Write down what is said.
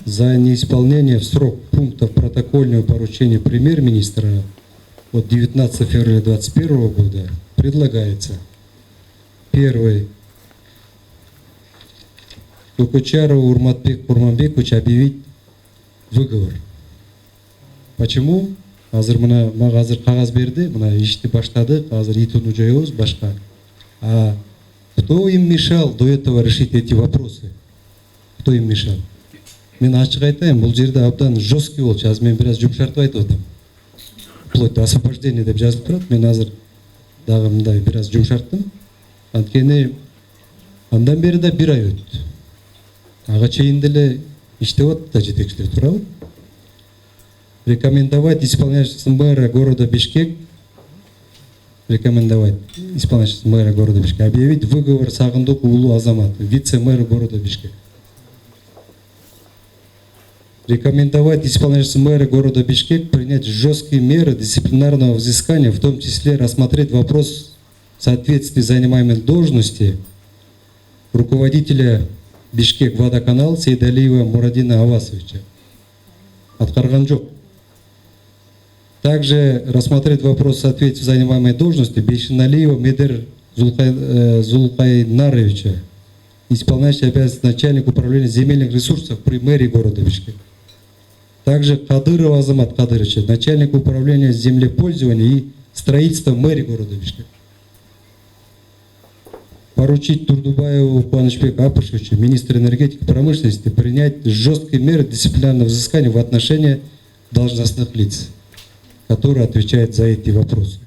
за неисполнение в срок пунктов протокольного поручения премьер-министра от 19 февраля 2021 года предлагается: первый, Токучарову Урматбек Курманбекович объявить выговор. Почему? Азыр мына мага азыр кагаз берди, мына ишти баштадык, азыр итуну жоебуз башка. А кто им мешал до этого решить эти вопросы? Кто им мешал? Мен ачык айтайын, бул жерде абдан жесткий болчу. Азыр мен бир аз жумшартып айтып атам. Вплоть до освобождения деп жазып турат. Мен азыр дагы мындай бир аз жумшарттым. Анткени андан бери да бир ай өттү. Ага чейин деле иштеп атат да жетекчилер, туурабы? Рекомендовать исполняющего мэра города Бишкек объявить выговор Сагындык Уулу Азамату, вице-мэру города Бишкек. Рекомендовать исполняющему мэра города Бишкек принять жесткие меры дисциплинарного взыскания, в том числе рассмотреть вопрос соответствия занимаемой должности руководителя Бишкек водоканал Сейдалиева Мурадина Авасовича. Аткарган жок. Также рассмотреть вопрос соответствия занимаемой должности Бейшиналиева Медер Зулкайнаровича, исполняющий обязанности начальника управления земельных ресурсов при мэрии города Бишкек. Также Кадырова Азамат Кадыровича, начальник управления землепользования и строительства мэрии города Бишкек. Поручить Турдубаеву Куанычбеку Апышевичу, министру энергетики и промышленности, принять жесткие меры дисциплинарного взыскания в отношении должностных лиц, которые отвечают за эти вопросы.